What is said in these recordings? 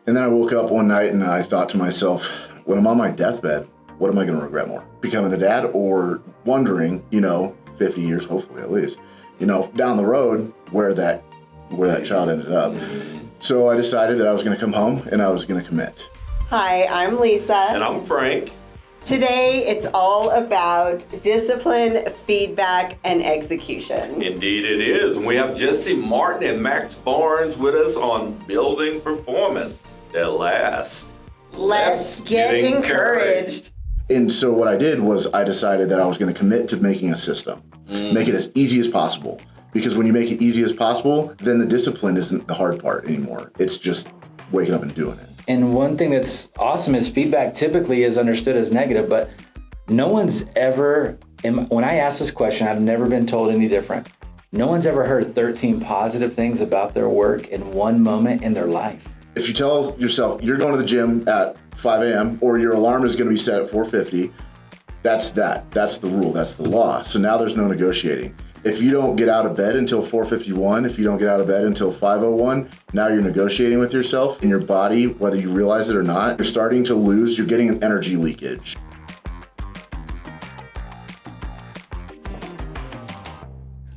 And then I woke up one night and I thought to myself, when I'm on my deathbed, what am I going to regret more? Becoming a dad or wondering, 50 years, hopefully at least, down the road where that child ended up. So I decided that I was going to come home and I was going to commit. Hi, I'm Lisa. And I'm Frank. Today, it's all about discipline, feedback, and execution. Indeed it is. And we have Jesse Martin and Max Barnes with us on building performance that lasts. Let's get encouraged. And so what I did was I decided that I was going to commit to making a system. Make it as easy as possible. Because when you make it easy as possible, then the discipline isn't the hard part anymore. It's just waking up and doing it. And one thing that's awesome is feedback typically is understood as negative, but no one's ever, when I ask this question, I've never been told any different. No one's ever heard 13 positive things about their work in one moment in their life. If you tell yourself you're going to the gym at 5 a.m. or your alarm is going to be set at 4:50, that's that. That's the rule. That's the law. So now there's no negotiating. If you don't get out of bed until 4:51, if you don't get out of bed until 5:01, now you're negotiating with yourself and your body, whether you realize it or not. You're starting to lose. You're getting an energy leakage.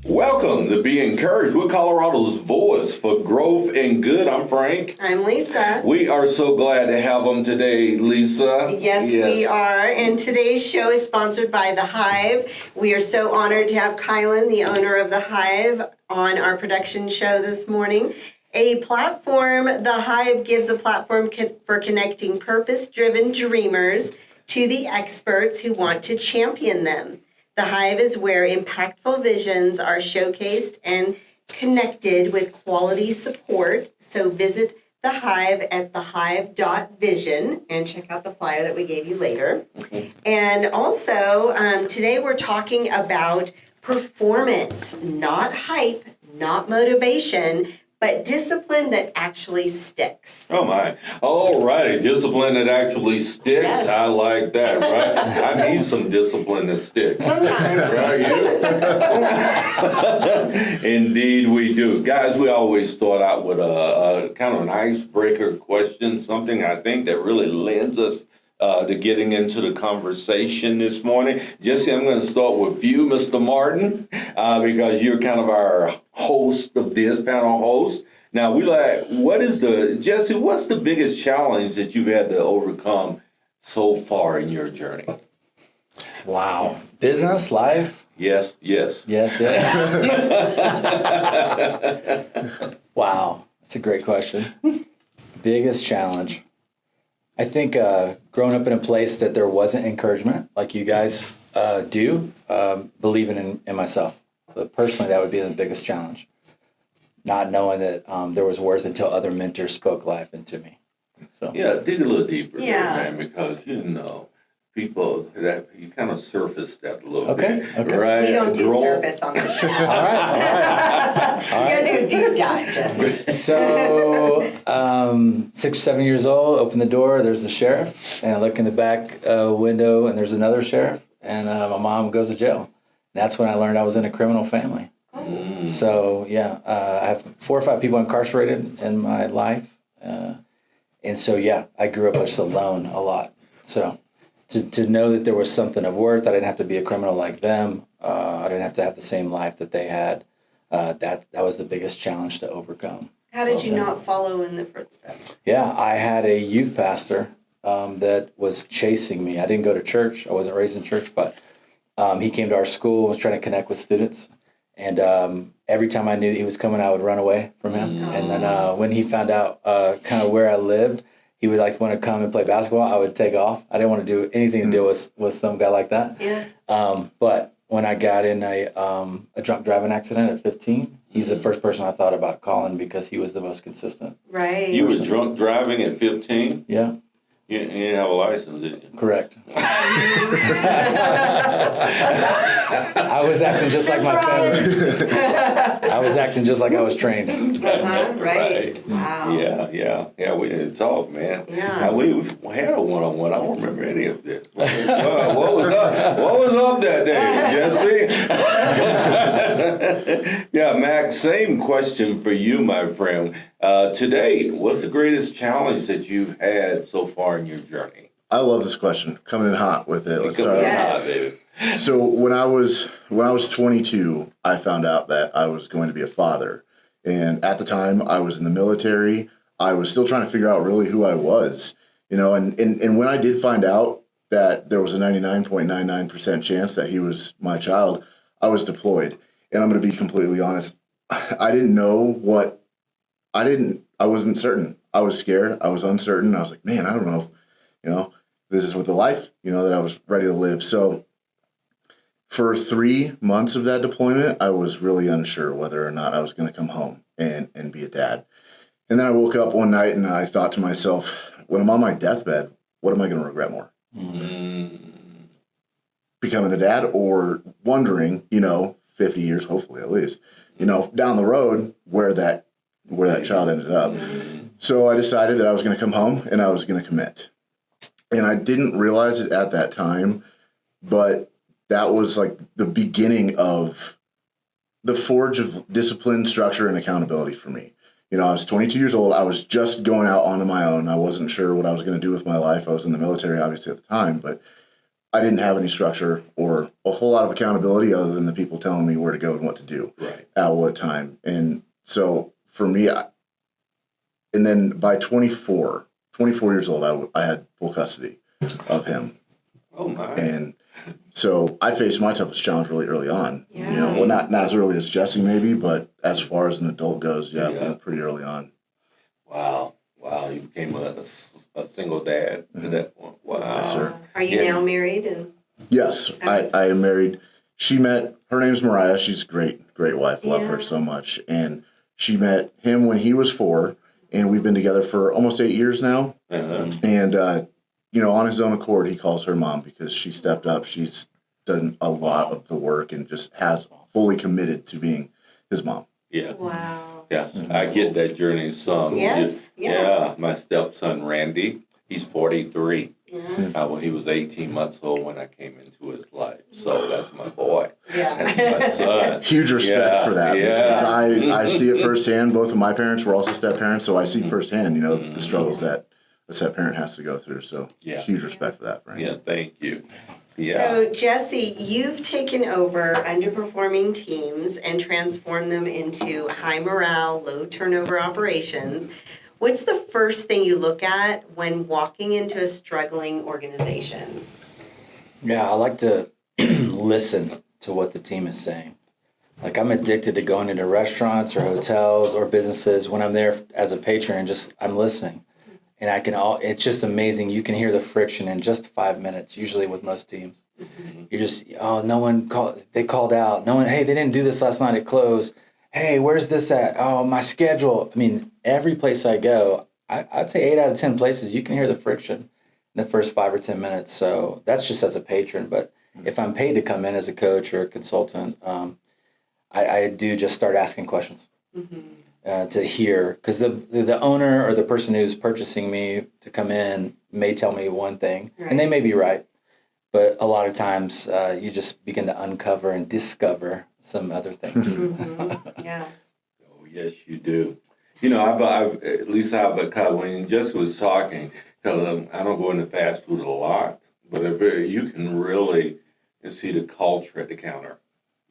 Welcome to Be Encouraged. We're Colorado's voice for growth and good. I'm Frank. I'm Lisa. We are so glad to have them today, Lisa. Yes, we are. And today's show is sponsored by The Hive. We are so honored to have Kylan, the owner of The Hive, on our production show this morning. A platform, The Hive gives a platform for connecting purpose-driven dreamers to the experts who want to champion them. The Hive is where impactful visions are showcased and connected with quality support. So visit The Hive at thehive.vision and check out the flyer that we gave you later. And also, today we're talking about performance, not hype, not motivation, but discipline that actually sticks. Oh my. All righty. Discipline that actually sticks. Yes. I like that, right? I need some discipline that sticks. Sometimes. Right, you? Indeed we do. Guys, we always start out with a kind of an icebreaker question, something I think that really lends us to getting into the conversation this morning. Jesse, I'm going to start with you, Mr. Martin, because you're kind of our host of this, panel host. Now, what's the biggest challenge that you've had to overcome so far in your journey? Wow. Business, life? Yes. Yes. Wow. That's a great question. Biggest challenge. I think growing up in a place that there wasn't encouragement, like you guys do, believing in myself. So personally, that would be the biggest challenge. Not knowing that there was worth until other mentors spoke life into me. So Yeah, dig a little deeper there, Yeah. man, because, people, that you kind of surface that a little Okay. bit. Right? We don't do surface on the show. all right. We're going to do a deep dive, Jesse. So 6 or 7 years old, open the door, there's the sheriff, and I look in the back window, and there's another sheriff, and my mom goes to jail. That's when I learned I was in a criminal family. Oh. So, I have 4 or 5 people incarcerated in my life. And so, I grew up just alone a lot. So to know that there was something of worth, I didn't have to be a criminal like them. I didn't have to have the same life that they had. That was the biggest challenge to overcome. How did you not follow in the footsteps? Yeah, I had a youth pastor that was chasing me. I didn't go to church. I wasn't raised in church, but he came to our school, was trying to connect with students. And every time I knew that he was coming, I would run away from him. And then when he found out kind of where I lived, he would want to come and play basketball. I would take off. I didn't want to do anything to deal with some guy like that. Yeah. But when I got in a drunk driving accident at 15, he's the first person I thought about calling because he was the most consistent. Right. You were drunk driving at 15? Yeah. You didn't have a license, did you? Correct. I was acting just like my family. I was acting just like I was trained. Right. Wow. Yeah. We didn't talk, man. Yeah. We had a one-on-one. I don't remember any of this. What was up that day, Jesse? Yeah, Max, same question for you, my friend. Today, what's the greatest challenge that you've had so far in your journey? I love this question. Coming in hot with it. Let's Come start. on, hot, baby. So when I was 22, I found out that I was going to be a father. And at the time, I was in the military. I was still trying to figure out really who I was, and when I did find out that there was a 99.99% chance that he was my child, I was deployed. And I'm going to be completely honest. I didn't know what, I wasn't certain. I was scared. I was uncertain. I was like, man, I don't know if, this is what the life, that I was ready to live. So for 3 months of that deployment, I was really unsure whether or not I was going to come home and be a dad. And then I woke up one night and I thought to myself, when I'm on my deathbed, what am I going to regret more? Becoming a dad, or wondering, 50 years, hopefully at least, down the road where that child ended up. So I decided that I was going to come home and I was going to commit. And I didn't realize it at that time, but that was like the beginning of the forge of discipline, structure, and accountability for me. I was 22 years old. I was just going out onto my own. I wasn't sure what I was going to do with my life. I was in the military, obviously, at the time, but I didn't have any structure or a whole lot of accountability other than the people telling me where to go and what to do at what time. And so for me, and then by 24 years old, I had full custody of him. Oh, my. And so I faced my toughest challenge really early on. Yeah. Well, not as early as Jesse maybe, but as far as an adult goes, pretty early on. Wow, you became a single dad at that point. Wow. Yes, sir. Are you now married? And Yes, I am married. Her name's Mariah. She's a great wife. Love her so much. And she met him when he was 4, and we've been together for almost 8 years now. Uh-huh. And, on his own accord, he calls her mom because she stepped up. She's done a lot of the work and just has fully committed to being his mom. Yeah. wow. Yeah, I get that journey some. Yes, Yeah, my stepson, Randy, he's 43. When he was 18 months old when I came into his life. So that's my boy. Yeah. That's my son. Huge respect for that. Yeah. Because I see it firsthand. Both of my parents were also step parents, so I see firsthand, the struggles that a step parent has to go through. So huge respect for that, Frank. Yeah, thank you. Yeah. So, Jesse, you've taken over underperforming teams and transformed them into high morale, low turnover operations. What's the first thing you look at when walking into a struggling organization? Yeah, I like to listen to what the team is saying. Like, I'm addicted to going into restaurants or hotels or businesses when I'm there as a patron, and I'm listening. And it's just amazing. You can hear the friction in just 5 minutes, usually with most teams. You're just, no one called, they called out. No one, hey, they didn't do this last night at close. Hey, where's this at? Oh, my schedule. I mean, every place I go, I'd say 8 out of 10 places, you can hear the friction in the first 5 or 10 minutes. So that's just as a patron. But if I'm paid to come in as a coach or a consultant, I do just start asking questions. To hear, because the owner or the person who's purchasing me to come in may tell me one thing, and they may be right, but a lot of times you just begin to uncover and discover some other things. Yeah. Oh, yes, you do. I've when Jessica was talking, because I don't go into fast food a lot, but you can really see the culture at the counter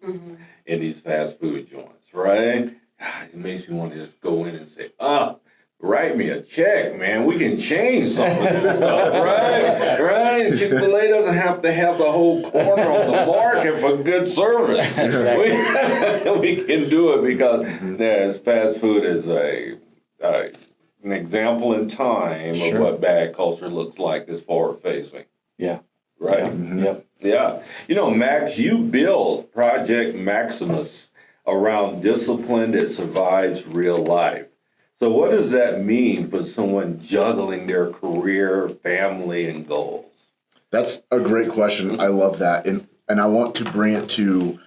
in these fast food joints, right? It makes me want to just go in and say, write me a check, man. We can change some of this stuff, right? Right? And Chick-fil-A doesn't have to have the whole corner on the market for good service. We can do it because fast food is an example in time of what bad culture looks like that's forward-facing. Yeah. Right? Yep. Yeah. Max, you built Project Maximus around discipline that survives real life. So what does that mean for someone juggling their career, family, and goals? That's a great question. I love that. And I want to bring it to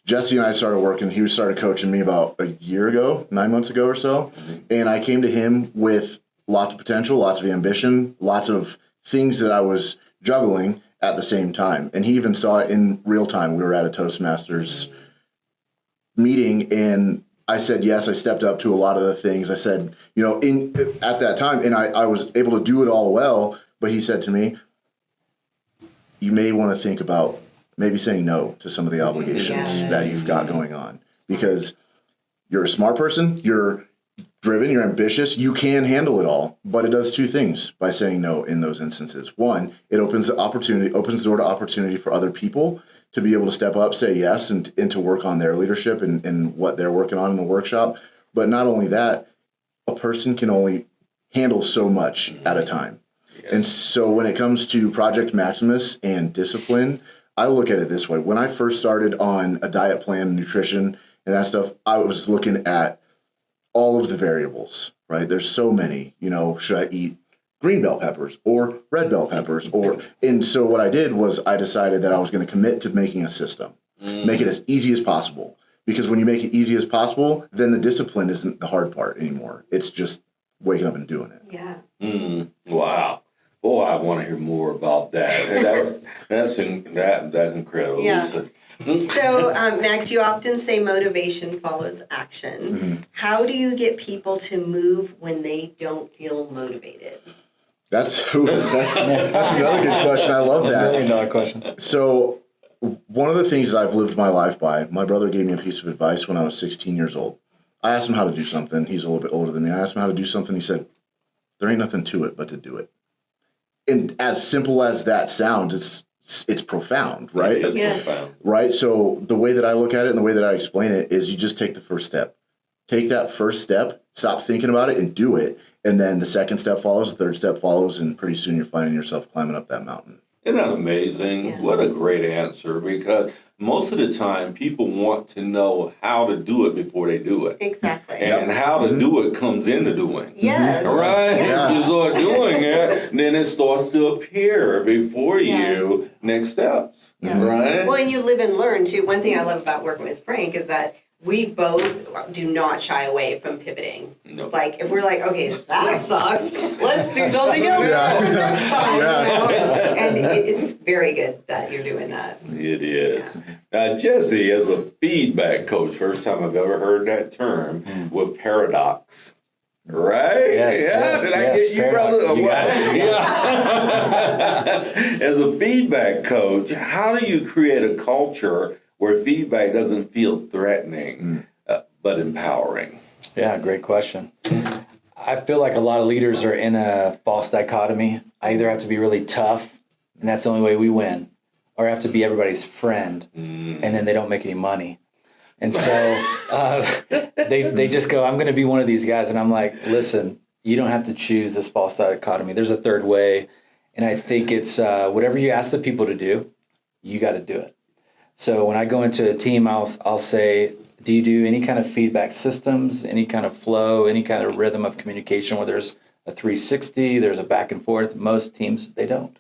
Jesse and I started working. He started coaching me about a year ago, 9 months ago or so. And I came to him with lots of potential, lots of ambition, lots of things that I was juggling at the same time. And he even saw it in real time. We were at a Toastmasters meeting, and I said yes. I stepped up to a lot of the things. I said, at that time, and I was able to do it all well. But he said to me, you may want to think about maybe saying no to some of the obligations that you've got going on, because you're a smart person, you're driven, you're ambitious, you can handle it all, but it does two things by saying no in those instances. One, it opens the door to opportunity for other people to be able to step up, say yes, and to work on their leadership and what they're working on in the workshop. But not only that, a person can only handle so much at a time. And so when it comes to Project Maximus and discipline, I look at it this way. When I first started on a diet plan, nutrition, and that stuff, I was looking at all of the variables, right? There's so many, should I eat green bell peppers or red bell peppers? And so what I did was I decided that I was going to commit to making a system, make it as easy as possible. Because when you make it easy as possible, then the discipline isn't the hard part anymore. It's just waking up and doing it. Yeah. Wow. Oh, I want to hear more about that. That's incredible. Yeah. Lisa. So, Max, you often say motivation follows action. Mm-hmm. How do you get people to move when they don't feel motivated? That's another good question. I love that. $1 million question. So one of the things that I've lived my life by, my brother gave me a piece of advice when I was 16 years old. I asked him how to do something. He's a little bit older than me. I asked him how to do something. He said, there ain't nothing to it but to do it. And as simple as that sounds, it's profound, right? It is Yes. profound. Right? So the way that I look at it and the way that I explain it is you just take the first step. Take that first step, stop thinking about it, and do it. And then the second step follows, the third step follows, and pretty soon you're finding yourself climbing up that mountain. Isn't that amazing? Yeah. What a great answer, because most of the time people want to know how to do it before they do it. Exactly. And how to do it comes into doing. Yes. Right? Yeah. You start doing it, then it starts to appear before you next steps. Yeah. Right? Well, and you live and learn too. One thing I love about working with Frank is that we both do not shy away from pivoting. No. Like if we're like, okay, that sucked, let's do something else next time. And it's very good that you're doing that. It is. Now, Jesse, as a feedback coach, first time I've ever heard that term with paradox. Right? Yes, yeah. yes, Did I yes, get you, paradox. brother? You got Yeah. As a feedback coach, how do you create a culture where feedback doesn't feel threatening, but empowering? Yeah, great question. I feel like a lot of leaders are in a false dichotomy. I either have to be really tough, and that's the only way we win, or I have to be everybody's friend, and then they don't make any money. And so they just go, I'm going to be one of these guys. And I'm like, listen, you don't have to choose this false dichotomy. There's a third way. And I think it's whatever you ask the people to do, you got to do it. So when I go into a team, I'll say, do you do any kind of feedback systems, any kind of flow, any kind of rhythm of communication where there's a 360, there's a back and forth? Most teams, they don't.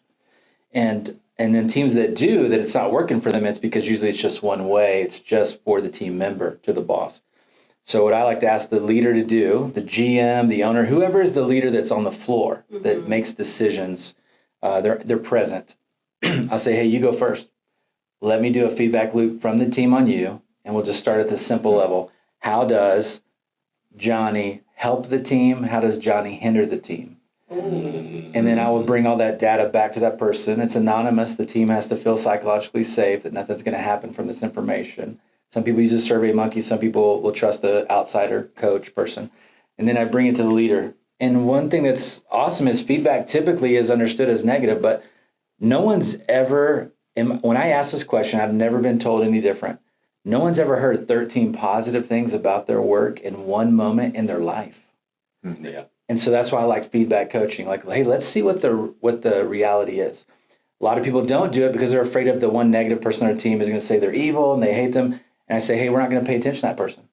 And then teams that do, that it's not working for them, it's because usually it's just one way. It's just for the team member to the boss. So what I like to ask the leader to do, the GM, the owner, whoever is the leader that's on the floor, that makes decisions, they're present. I'll say, hey, you go first. Let me do a feedback loop from the team on you, and we'll just start at the simple level. How does Johnny help the team? How does Johnny hinder the team? And then I will bring all that data back to that person. It's anonymous. The team has to feel psychologically safe that nothing's going to happen from this information. Some people use a survey monkey. Some people will trust the outsider coach person. And then I bring it to the leader. And one thing that's awesome is feedback typically is understood as negative, but no one's ever, when I ask this question, I've never been told any different. No one's ever heard 13 positive things about their work in one moment in their life. Yeah. And so that's why I like feedback coaching. Like, hey, let's see what the reality is. A lot of people don't do it because they're afraid of the one negative person on their team is going to say they're evil and they hate them. And I say, hey, we're not going to pay attention to that person.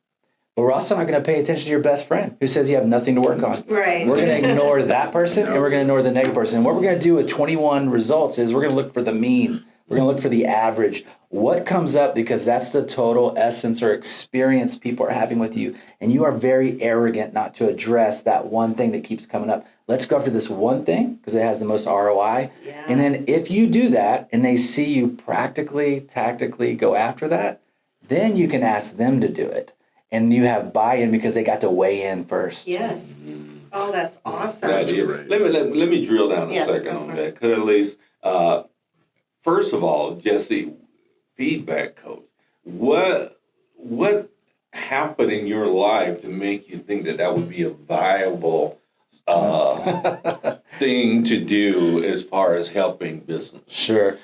But we're also not going to pay attention to your best friend who says you have nothing to work on. Right. We're going to ignore that person and we're going to ignore the negative person. And what we're going to do with 21 results is we're going to look for the mean. We're going to look for the average. What comes up, because that's the total essence or experience people are having with you. And you are very arrogant not to address that one thing that keeps coming up. Let's go after this one thing because it has the most ROI. Yeah. And then if you do that and they see you practically, tactically go after that, then you can ask them to do it. And you have buy-in because they got to weigh in first. Yes. Oh, that's awesome. That is. Right. Let me drill down a Yeah, second go on for that. Could at least, first of all, Jesse, feedback coach. What happened in your life to make you think that would be a viable thing to do as far as helping business? Sure.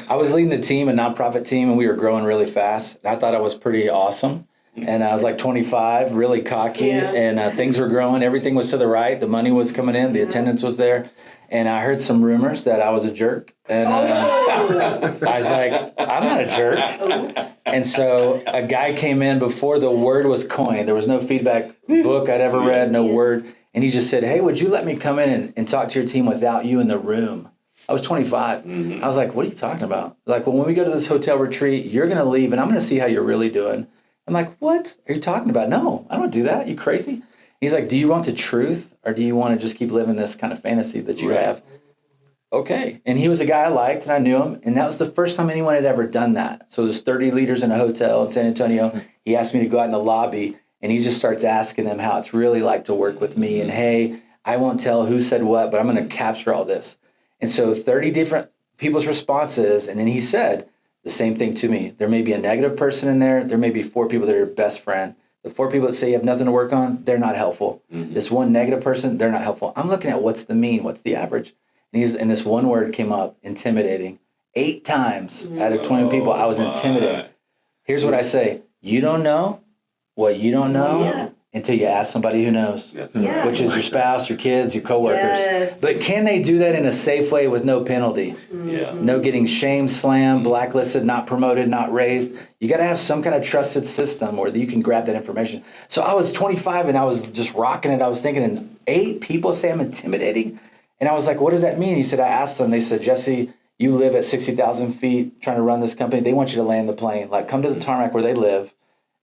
I was leading the team, a nonprofit team, and we were growing really fast. And I thought I was pretty awesome. And I was like 25, really cocky, Yeah. and things were growing. Everything was to the right. The money was coming in. The attendance was there. And I heard some rumors that I was a jerk. And I was like, I'm not a jerk. Oops. And so a guy came in before the word was coined. There was no feedback book I'd ever read, no word. And he just said, hey, would you let me come in and talk to your team without you in the room? I was 25. I was like, what are you talking about? Like, well, when we go to this hotel retreat, you're going to leave and I'm going to see how you're really doing. I'm like, what are you talking about? No, I don't do that. You crazy? He's like, do you want the truth or do you want to just keep living this kind of fantasy that you have? Okay. And he was a guy I liked and I knew him. And that was the first time anyone had ever done that. So there's 30 leaders in a hotel in San Antonio. He asked me to go out in the lobby and he just starts asking them how it's really like to work with me. And hey, I won't tell who said what, but I'm going to capture all this. And so 30 different people's responses. And then he said the same thing to me. There may be a negative person in there. There may be 4 people that are your best friend. The 4 people that say you have nothing to work on, they're not helpful. This one negative person, they're not helpful. I'm looking at what's the mean, what's the average. And this one word came up, intimidating. 8 times out of 20 people, I was intimidated. Here's what I say. You don't know what you don't know until you ask somebody who knows, Yeah. which is your spouse, your kids, your coworkers. Yes. But can they do that in a safe way with no penalty? Yeah. No getting shamed, slammed, blacklisted, not promoted, not raised. You got to have some kind of trusted system where you can grab that information. So I was 25 and I was just rocking it. I was thinking, and 8 people say I'm intimidating. And I was like, what does that mean? He said, I asked them, they said, Jesse, you live at 60,000 feet trying to run this company. They want you to land the plane. Like, come to the tarmac where they live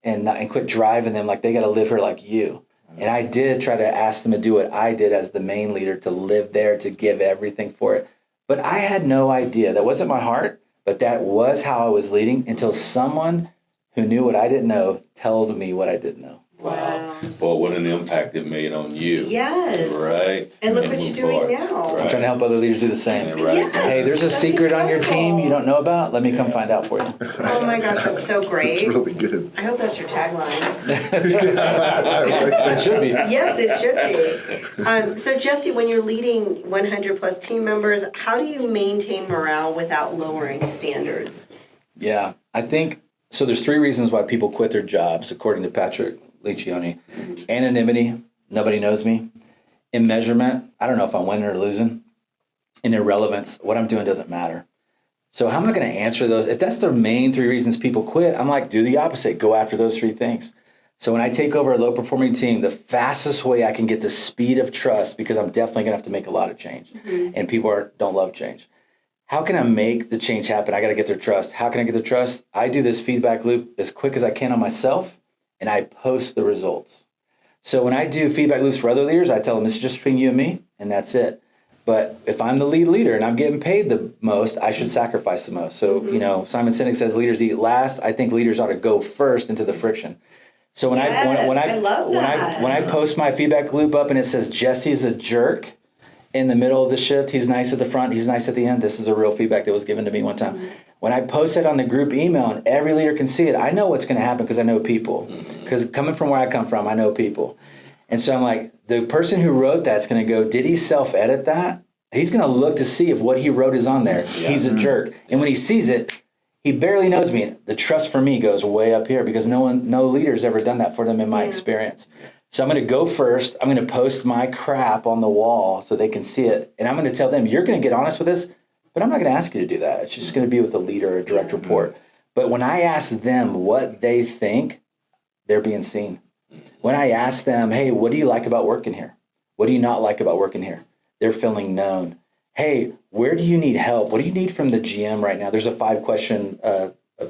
and quit driving them like they got to live here like you. And I did try to ask them to do what I did as the main leader, to live there, to give everything for it. But I had no idea. That wasn't my heart, but that was how I was leading until someone who knew what I didn't know told me what I didn't know. Wow. Well, what an impact it made on you. Yes. Right. And look what move you're doing forward. now. Right. I'm trying to help other leaders do the same. Right. Yes. Hey, there's a That's secret on your incredible. team you don't know about. Let me come find out for you. Oh my gosh, that's so great. It's really good. I hope that's your tagline. It should be. Yes, it should be. So Jesse, when you're leading 100 plus team members, how do you maintain morale without lowering standards? Yeah, I think so. There's 3 reasons why people quit their jobs, according to Patrick Lencioni. Anonymity, nobody knows me. Immeasurement, I don't know if I'm winning or losing. And irrelevance, what I'm doing doesn't matter. So how am I going to answer those? If that's the main 3 reasons people quit, I'm like, do the opposite. Go after those 3 things. So when I take over a low-performing team, the fastest way I can get the speed of trust, because I'm definitely going to have to make a lot of change, and people don't love change. How can I make the change happen? I got to get their trust. How can I get their trust? I do this feedback loop as quick as I can on myself, and I post the results. So when I do feedback loops for other leaders, I tell them this is just between you and me, and that's it. But if I'm the lead leader and I'm getting paid the most, I should sacrifice the most. So, Simon Sinek says leaders eat last. I think leaders ought to go first into the friction. So when I post my feedback loop up and it says Jesse's a jerk in the middle of the shift, he's nice at the front, he's nice at the end. This is a real feedback that was given to me one time. When I post it on the group email and every leader can see it, I know what's going to happen because I know people. Because coming from where I come from, I know people. And so I'm like, the person who wrote that's going to go, did he self-edit that? He's going to look to see if what he wrote is on there. Yeah. He's a jerk. And when he sees it, he barely knows me. The trust for me goes way up here because no leader's ever done that for them in my experience. So I'm going to go first. I'm going to post my crap on the wall so they can see it. And I'm going to tell them, you're going to get honest with this, but I'm not going to ask you to do that. It's just going to be with a leader or a direct report. But when I ask them what they think, they're being seen. When I ask them, hey, what do you like about working here? What do you not like about working here? They're feeling known. Hey, where do you need help? What do you need from the GM right now? There's a 5-question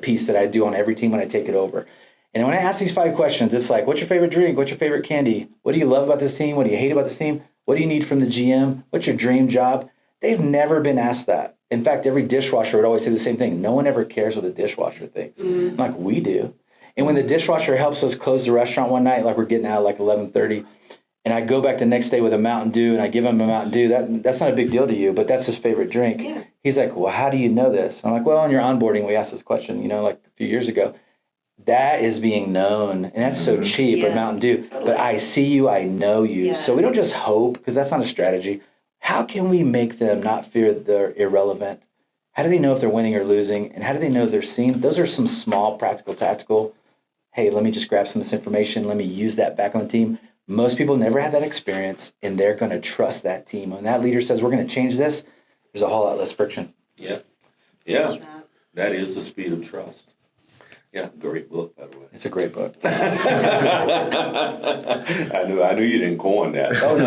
piece that I do on every team when I take it over. And when I ask these 5 questions, it's like, what's your favorite drink? What's your favorite candy? What do you love about this team? What do you hate about this team? What do you need from the GM? What's your dream job? They've never been asked that. In fact, every dishwasher would always say the same thing. No one ever cares what the dishwasher thinks. I'm like, we do. And when the dishwasher helps us close the restaurant one night, like we're getting out like 11:30, and I go back the next day with a Mountain Dew and I give him a Mountain Dew, that's not a big deal to you, but that's his favorite drink. Yeah. He's like, well, how do you know this? I'm like, well, in your onboarding, we asked this question, like a few years ago. That is being known, and that's so cheap, Yes, a Mountain Dew. totally. But I see you, I know you. Yes. So we don't just hope, because that's not a strategy. How can we make them not fear they're irrelevant? How do they know if they're winning or losing? And how do they know they're seen? Those are some small, practical, tactical, hey, let me just grab some of this information. Let me use that back on the team. Most people never had that experience, and they're going to trust that team. When that leader says, we're going to change this, there's a whole lot less friction. Yeah. Yeah. That is the speed of trust. Yeah, great book, by the way. It's a great book. I knew you didn't coin that. Oh, no.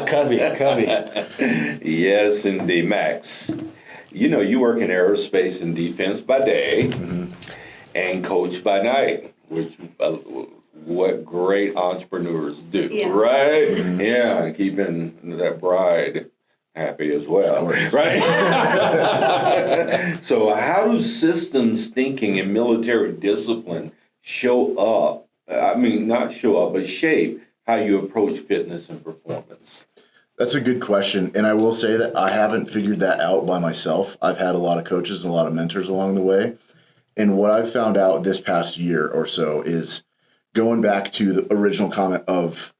Covey. Yes, indeed, Max. You work in aerospace and defense by day and coach by night, which what great entrepreneurs do, right? Yeah, keeping that bride happy as well, right? So how do systems thinking and military discipline show up? I mean, not show up, but shape how you approach fitness and performance? That's a good question. And I will say that I haven't figured that out by myself. I've had a lot of coaches and a lot of mentors along the way. And what I've found out this past year or so is going back to the original comment of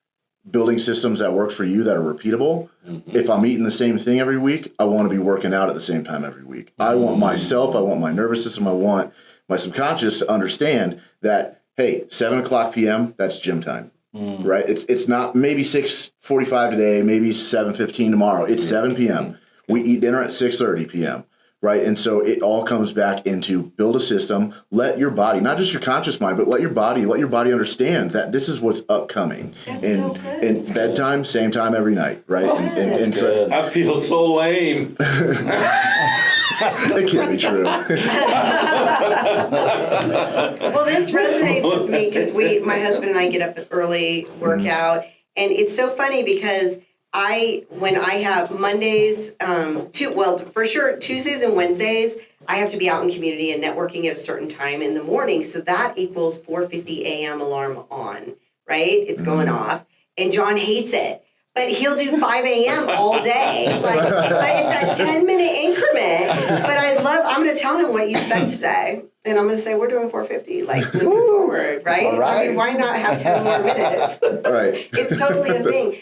building systems that work for you that are repeatable. If I'm eating the same thing every week, I want to be working out at the same time every week. I want myself, I want my nervous system, I want my subconscious to understand that, hey, 7 o'clock p.m., that's gym time, right? It's not maybe 6:45 today, maybe 7:15 tomorrow. It's 7 p.m. We eat dinner at 6:30 p.m., right? And so it all comes back into build a system, let your body, not just your conscious mind, but let your body understand that this is what's upcoming. That's and so good. and bedtime, same time every night, right? And so good. I feel so lame. it can't be true. Well, this resonates with me because my husband and I get up early, work out, and it's so funny because when I have Mondays, for sure Tuesdays and Wednesdays, I have to be out in community and networking at a certain time in the morning. So that equals 4:50 a.m. alarm on, right? It's going off. And John hates it. But he'll do 5 a.m. all day. But it's a 10-minute increment. But I'm going to tell him what you said today. And I'm going to say, we're doing 4:50, moving forward, right? All right. I mean, why not have 10 more minutes? Right. It's totally a thing.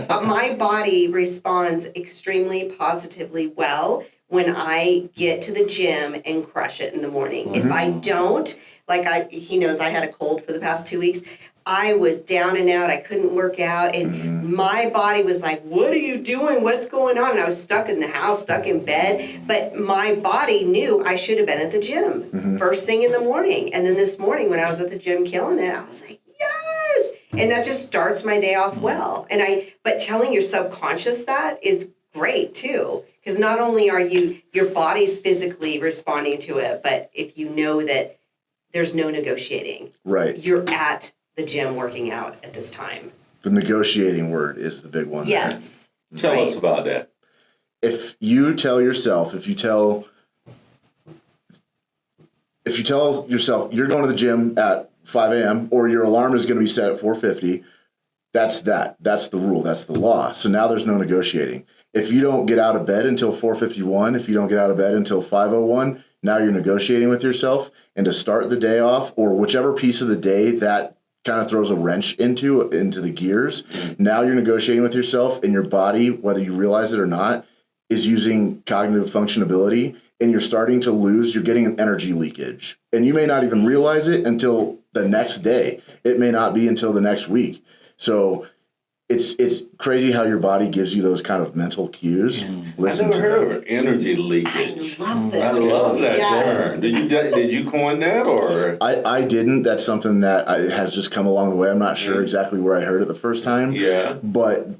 But my body responds extremely positively well when I get to the gym and crush it in the morning. If I don't, he knows I had a cold for the past 2 weeks. I was down and out. I couldn't work out. And my body was like, what are you doing? What's going on? And I was stuck in the house, stuck in bed. But my body knew I should have been at the gym first thing in the morning. And then this morning when I was at the gym killing it, I was like, yes. And that just starts my day off well. But telling your subconscious that is great too. Because not only are your body's physically responding to it, but if you know that there's no negotiating. Right. You're at the gym working out at this time. The negotiating word is the big one. Yes. Tell us about that. If you tell yourself you're going to the gym at 5 a.m. or your alarm is going to be set at 4:50, that's the rule. That's the law. So now there's no negotiating. If you don't get out of bed until 4:51, if you don't get out of bed until 5:01, now you're negotiating with yourself. And to start the day off, or whichever piece of the day that kind of throws a wrench into the gears, now you're negotiating with yourself, and your body, whether you realize it or not, is using cognitive functionability, and you're getting an energy leakage. And you may not even realize it until the next day. It may not be until the next week. So it's crazy how your body gives you those kind of mental cues. Listen I've to never them. heard of energy leakage. I love I this. love that Yes. term. Did you coin that or? I didn't. That's something that has just come along the way. I'm not sure exactly where I heard it the first time. Yeah. But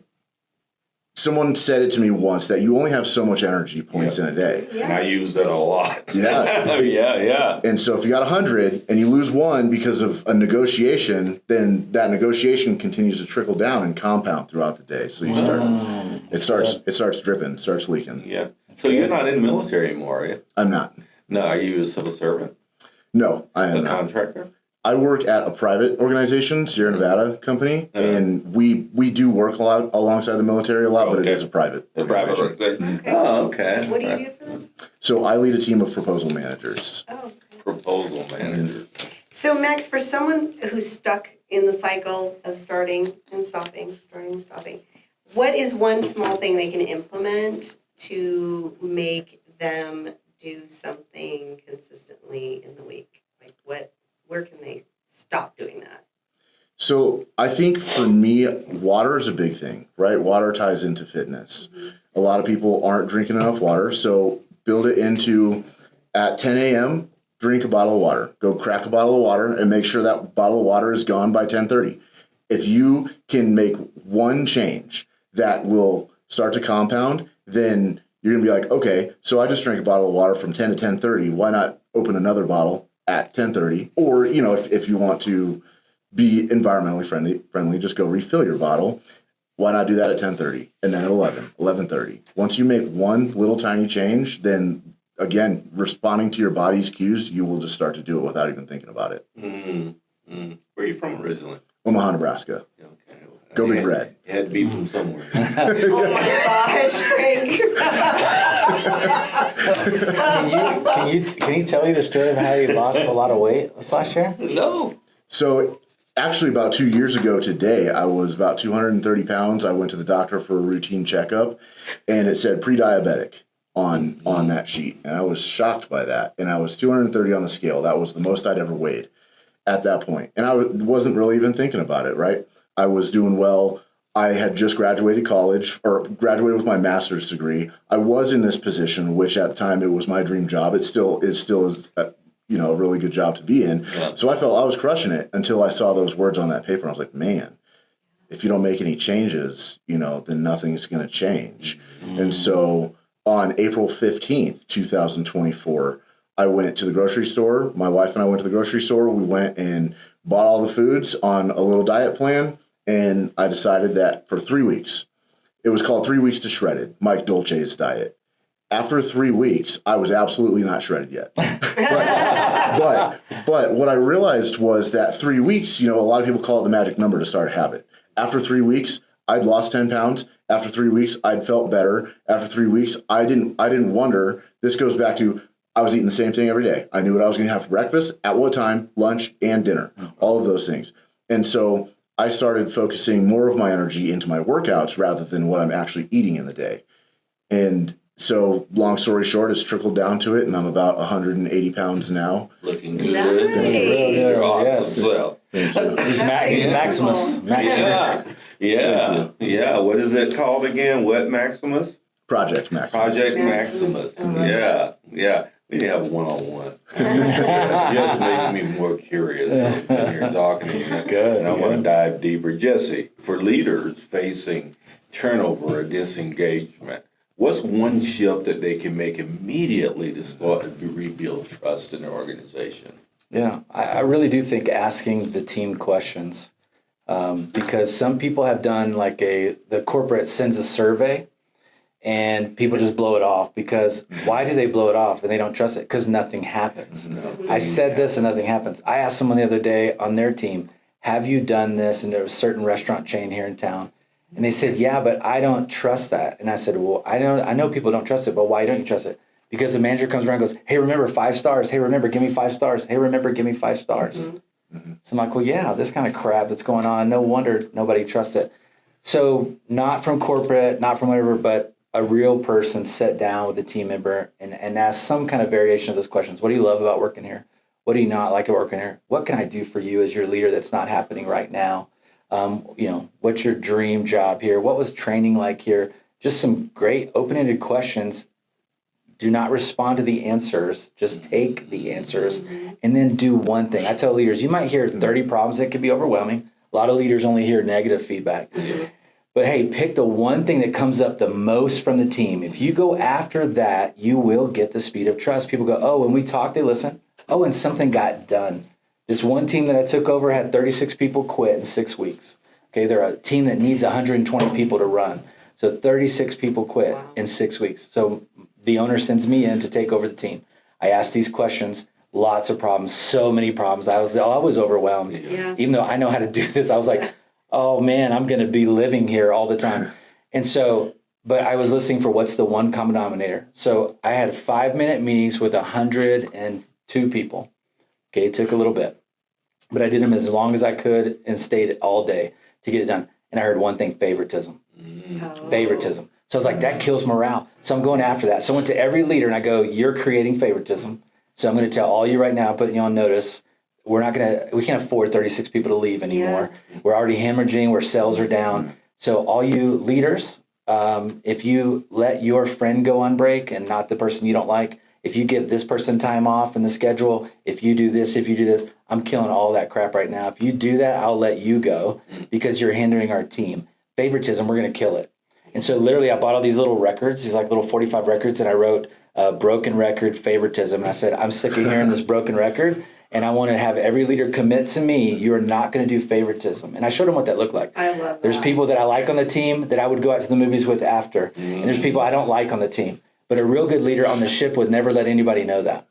someone said it to me once that you only have so much energy points in a day. And I use that a lot. Yeah. yeah. And so if you got 100 and you lose one because of a negotiation, then that negotiation continues to trickle down and compound throughout the day. So it starts dripping, starts leaking. Yeah. So you're not in the military anymore, are you? I'm not. No, are you a civil servant? No, I am A not. contractor? I work at a private organization, Sierra Nevada company, and we do work a lot alongside the military a lot, but it is a private organization. Okay. Oh, okay. What do you do for them? So I lead a team of proposal managers. Oh, okay. Proposal manager. So Max, for someone who's stuck in the cycle of starting and stopping, what is one small thing they can implement to make them do something consistently in the week? Like where can they stop doing that? So I think for me, water is a big thing, right? Water ties into fitness. A lot of people aren't drinking enough water, so build it into at 10 a.m., drink a bottle of water. Go crack a bottle of water and make sure that bottle of water is gone by 10:30. If you can make one change that will start to compound, then you're going to be like, okay, so I just drank a bottle of water from 10 to 10:30. Why not open another bottle at 10:30? Or, if you want to be environmentally friendly, just go refill your bottle. Why not do that at 10:30 and then at 11:30? Once you make one little tiny change, then again, responding to your body's cues, you will just start to do it without even thinking about it. Where are you from originally? Omaha, Nebraska. Okay. Go Big Red. You had to be from somewhere. Oh my gosh, Frank. Can you tell me the story of how you lost a lot of weight this last year? No. So actually about 2 years ago today, I was about 230 pounds. I went to the doctor for a routine checkup and it said pre-diabetic on that sheet. And I was shocked by that. And I was 230 on the scale. That was the most I'd ever weighed at that point. And I wasn't really even thinking about it, right? I was doing well. I had just graduated college or graduated with my master's degree. I was in this position, which at the time it was my dream job. It still is a really good job to be in. Yeah. So I felt I was crushing it until I saw those words on that paper. And I was like, man, if you don't make any changes, then nothing's going to change. Mm-hmm. And so on April 15th, 2024, I went to the grocery store. My wife and I went to the grocery store. We went and bought all the foods on a little diet plan. And I decided that for 3 weeks, it was called 3 weeks to Shredded, Mike Dolce's diet. After 3 weeks, I was absolutely not shredded yet. but what I realized was that 3 weeks, a lot of people call it the magic number to start a habit. After 3 weeks, I'd lost 10 pounds. After 3 weeks, I'd felt better. After 3 weeks, I didn't wonder. This goes back to I was eating the same thing every day. I knew what I was going to have for breakfast, at what time, lunch, and dinner, all of those things. And so I started focusing more of my energy into my workouts rather than what I'm actually eating in the day. And so long story short, it's trickled down to it, and I'm about 180 pounds now. Looking good. Nice. Yes. He's Maximus. Yeah. What is it called again? What Maximus? Project Maximus. Project Maximus. Yeah. We need to have a one-on-one. You just made me more curious when you're talking to you. Good. And I want to dive deeper. Jesse, for leaders facing turnover or disengagement, what's one shift that they can make immediately to start to rebuild trust in their organization? Yeah, I really do think asking the team questions, because some people have done the corporate sends a survey and people just blow it off. Because why do they blow it off and they don't trust it? Because nothing happens. I said this and nothing happens. I asked someone the other day on their team, have you done this? And there was a certain restaurant chain here in town. And they said, yeah, but I don't trust that. And I said, well, I know people don't trust it, but why don't you trust it? Because the manager comes around and goes, hey, remember 5 stars. Hey, remember, give me 5 stars. Hey, remember, give me 5 stars. Mm-hmm. So I'm like, well, yeah, this kind of crap that's going on. No wonder nobody trusts it. So not from corporate, not from whatever, but a real person sit down with a team member and ask some kind of variation of those questions. What do you love about working here? What do you not like about working here? What can I do for you as your leader that's not happening right now? What's your dream job here? What was training like here? Just some great open-ended questions. Do not respond to the answers. Just take the answers and then do one thing. I tell leaders, you might hear 30 problems that could be overwhelming. A lot of leaders only hear negative feedback. But hey, pick the one thing that comes up the most from the team. If you go after that, you will get the speed of trust. People go, oh, when we talk, they listen. Oh, and something got done. This one team that I took over had 36 people quit in 6 weeks. Okay, they're a team that needs 120 people to run. So 36 people quit in 6 weeks. So the owner sends me in to take over the team. I ask these questions. lots of problems, so many problems. I was overwhelmed. Yeah. Even though I know how to do this, I was like, oh man, I'm going to be living here all the time. And so, but I was listening for what's the one common denominator. So I had 5-minute meetings with 102 people. Okay, it took a little bit, but I did them as long as I could and stayed all day to get it done. And I heard one thing: favoritism. Favoritism. So I was like, that kills morale. So I'm going after that. So I went to every leader and I go, you're creating favoritism. So I'm going to tell all you right now, putting you on notice, we can't afford 36 people to leave anymore. Yeah. We're already hemorrhaging, where sales are down. So all you leaders, if you let your friend go on break and not the person you don't like, if you give this person time off in the schedule, if you do this, I'm killing all that crap right now. If you do that, I'll let you go because you're hindering our team. Favoritism, we're going to kill it. And so literally I bought all these little records, these like little 45 records, and I wrote broken record favoritism. And I said, I'm sick of hearing this broken record. And I want to have every leader commit to me, you're not going to do favoritism. And I showed them what that looked like. I love that. There's people that I like on the team that I would go out to the movies with after. And there's people I don't like on the team. But a real good leader on the shift would never let anybody know that.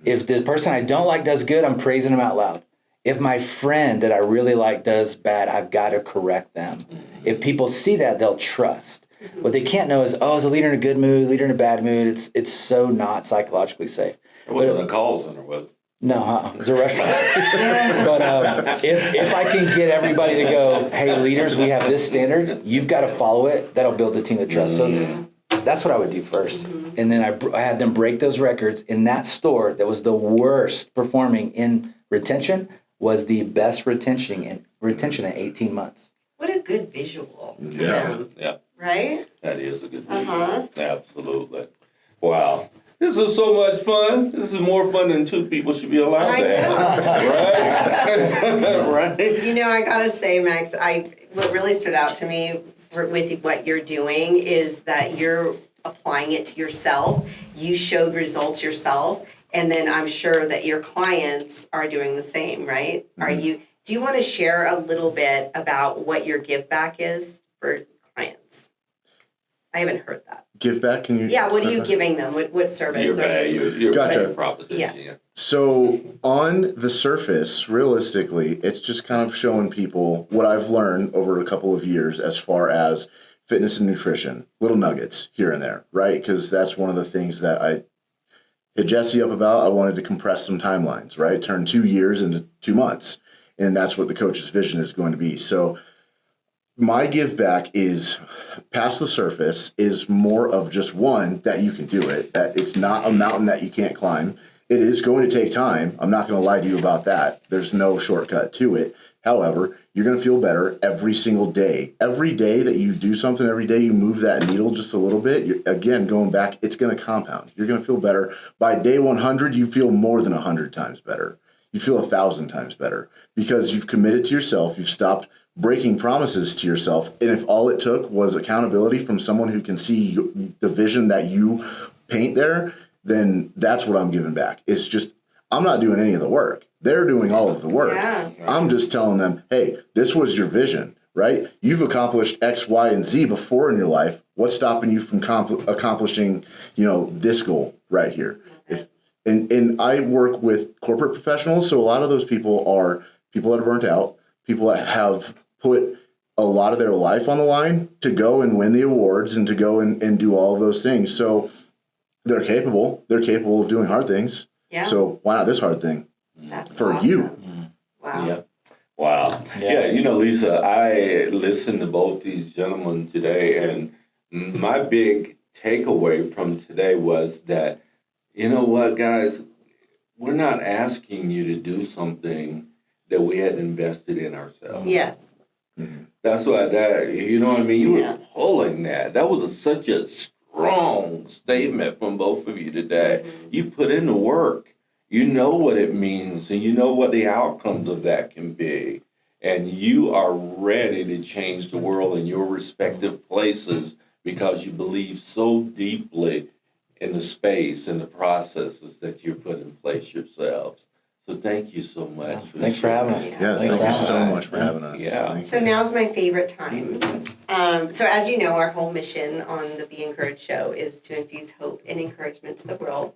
If the person I don't like does good, I'm praising them out loud. If my friend that I really like does bad, I've got to correct them. If people see that, they'll trust. What they can't know is, is a leader in a good mood, leader in a bad mood. It's so not psychologically safe. It wasn't a call center, was it? No, it's a restaurant. But if I can get everybody to go, hey, leaders, we have this standard. You've got to follow it. That'll build a team of trust. So that's what I would do first. And then I had them break those records. In that store that was the worst performing in retention was the best retention in 18 months. What a good visual. Yeah. Right? That is a good visual. Absolutely. Wow. This is so much fun. This is more fun than two people should be allowed to have. Right? Right? You know, I gotta say, Max, what really stood out to me with what you're doing is that you're applying it to yourself. You showed results yourself, and then I'm sure that your clients are doing the same, right? Do you want to share a little bit about what your give back is for clients? I haven't heard that. Give back? Can you? Yeah, what are you giving them? What service? Your Gotcha. value proposition. Yeah. So on the surface, realistically, it's just kind of showing people what I've learned over a couple of years as far as fitness and nutrition, little nuggets here and there, right? Because that's one of the things that I hit Jesse up about. I wanted to compress some timelines, right? Turn 2 years into 2 months. And that's what the coach's vision is going to be. So my give back is past the surface is more of just one, that you can do it, that it's not a mountain that you can't climb. It is going to take time. I'm not going to lie to you about that. There's no shortcut to it. However, you're going to feel better every single day. Every day that you do something, every day you move that needle just a little bit, again, going back, it's going to compound. You're going to feel better. By day 100, you feel more than 100 times better. You feel 1,000 times better because you've committed to yourself. You've stopped breaking promises to yourself. And if all it took was accountability from someone who can see the vision that you paint there, then that's what I'm giving back. It's just, I'm not doing any of the work. They're doing all of the work. Yeah. I'm just telling them, hey, this was your vision, right? You've accomplished X, Y, and Z before in your life. What's stopping you from accomplishing, this goal right here? And I work with corporate professionals, so a lot of those people are people that are burnt out, people that have put a lot of their life on the line to go and win the awards and to go and do all of those things. So they're capable. They're capable of doing hard things. Yeah. So why not this hard thing? That's for awesome. you. Wow. Yeah. Wow. Yeah, Lisa, I listened to both these gentlemen today, and my big takeaway from today was that, you know what, guys, we're not asking you to do something that we hadn't invested in ourselves. Yes. That's why you know what I mean? You Yes. were pulling that. That was such a strong statement from both of you today. You put in the work. You know what it means, and you know what the outcomes of that can be. And you are ready to change the world in your respective places because you believe so deeply in the space and the processes that you put in place yourselves. So thank you so much. Thanks for having us. Yes, thank you so much for having us. Yeah. So now's my favorite time. So as you know, our whole mission on the Be Encouraged show is to infuse hope and encouragement to the world.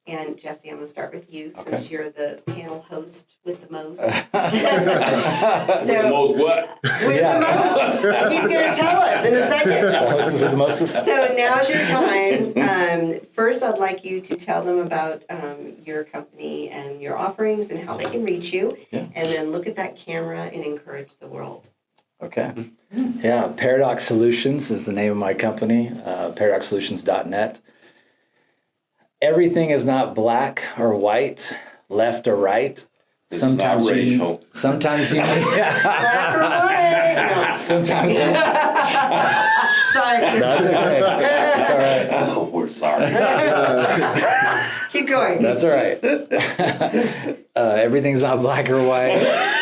And Jesse, I'm going to start with you since you're the panel host with the most. With the most what? With the most. He's going to tell us in a second. The hostess with the mostest. So now's your time. First, I'd like you to tell them about your company and your offerings and how they can reach you. Yeah. And then look at that camera and encourage the world. Okay. Yeah, Paradox Solutions is the name of my company, paradoxsolutions.net. Everything is not black or white, left or right. It's not racial. Sometimes you Black or white? sometimes you, Sorry. that's okay. That's all right. Oh, we're sorry. Keep going. That's all right. Everything's not black or white,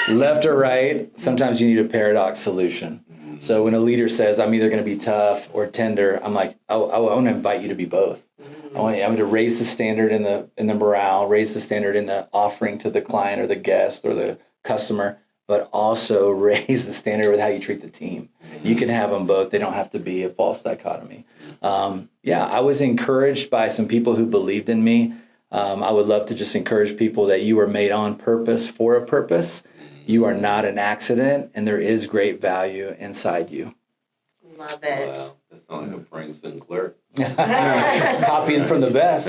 left or right. Sometimes you need a paradox solution. So when a leader says, I'm either going to be tough or tender, I'm like, I want to invite you to be both. I want you to raise the standard in the morale, raise the standard in the offering to the client or the guest or the customer, but also raise the standard with how you treat the team. You can have them both. They don't have to be a false dichotomy. I was encouraged by some people who believed in me. I would love to just encourage people that you were made on purpose for a purpose. You are not an accident, and there is great value inside you. Love it. Wow, that sounds like a Frank Sinclair. Copying from the best.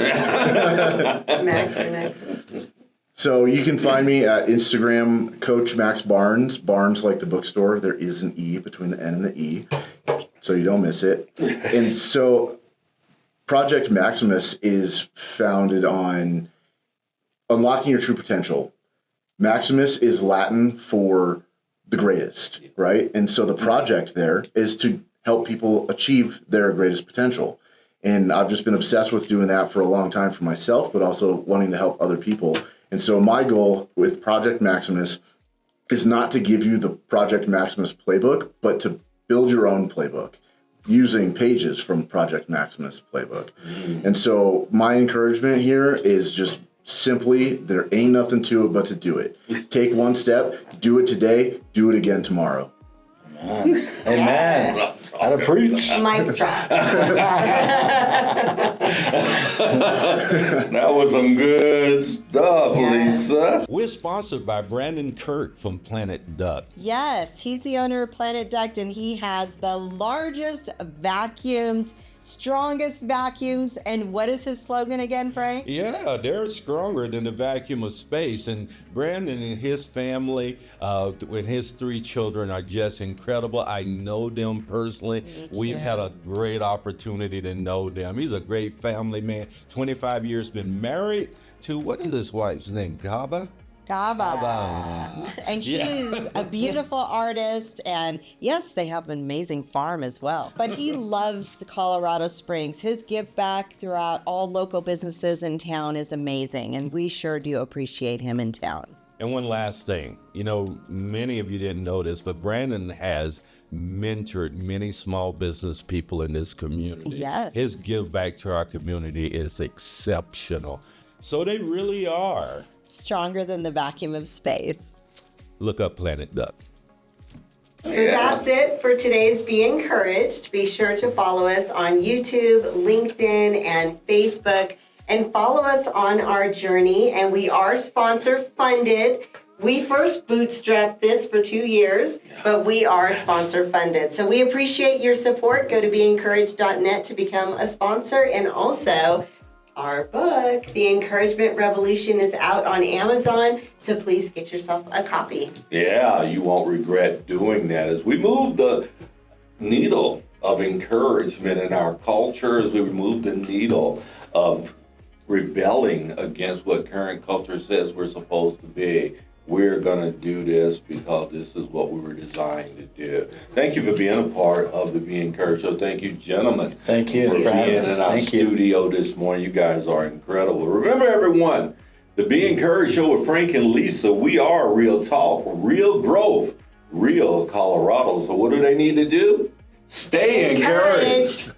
Max, you're next. So you can find me at Instagram, Coach Max Barnes. Barnes like the bookstore. There is an E between the N and the E, so you don't miss it. And so Project Maximus is founded on unlocking your true potential. Maximus is Latin for the greatest, right? And so the project there is to help people achieve their greatest potential. And I've just been obsessed with doing that for a long time for myself, but also wanting to help other people. And so my goal with Project Maximus is not to give you the Project Maximus playbook, but to build your own playbook using pages from Project Maximus playbook. And so my encouragement here is just simply, there ain't nothing to it but to do it. Take one step, do it today, do it again tomorrow. Amen. How to preach. Mic drop. That was some good stuff, Yes. Lisa. We're sponsored by Brandon Kurt from Planet Duck. Yes, he's the owner of Planet Duct, and he has the largest vacuums, strongest vacuums. And what is his slogan again, Frank? Yeah, they're stronger than the vacuum of space. And Brandon and his family, with his 3 children, are just incredible. I know them personally. We've had a great opportunity to know them. He's a great family man. 25 years, been married to, what is his wife's name? Gaba? Gaba. And she is a beautiful artist, and yes, they have an amazing farm as well. But he loves the Colorado Springs. His give back throughout all local businesses in town is amazing, and we sure do appreciate him in town. And one last thing, many of you didn't know this, but Brandon has mentored many small business people in this community. Yes. His give back to our community is exceptional. So they really are. Stronger than the vacuum of space. Look up Planet Duck. So that's it for today's Be Encouraged. Be sure to follow us on YouTube, LinkedIn, and Facebook, and follow us on our journey. And we are sponsor funded. We first bootstrapped this for 2 years, but we are sponsor funded. So we appreciate your support. Go to beencouraged.net to become a sponsor. And also, our book, The Encouragement Revolution, is out on Amazon, so please get yourself a copy. Yeah, you won't regret doing that. As we move the needle of encouragement in our culture, as we remove the needle of rebelling against what current culture says we're supposed to be, we're going to do this because this is what we were designed to do. Thank you for being a part of the Be Encouraged Show. Thank you, gentlemen. Thank you for for having being us. in our Thank you. studio this morning. You guys are incredible. Remember, everyone, the Be Encouraged Show with Frank and Lisa, we are real talk, real growth, real Colorado. So what do they need to do? Stay encouraged.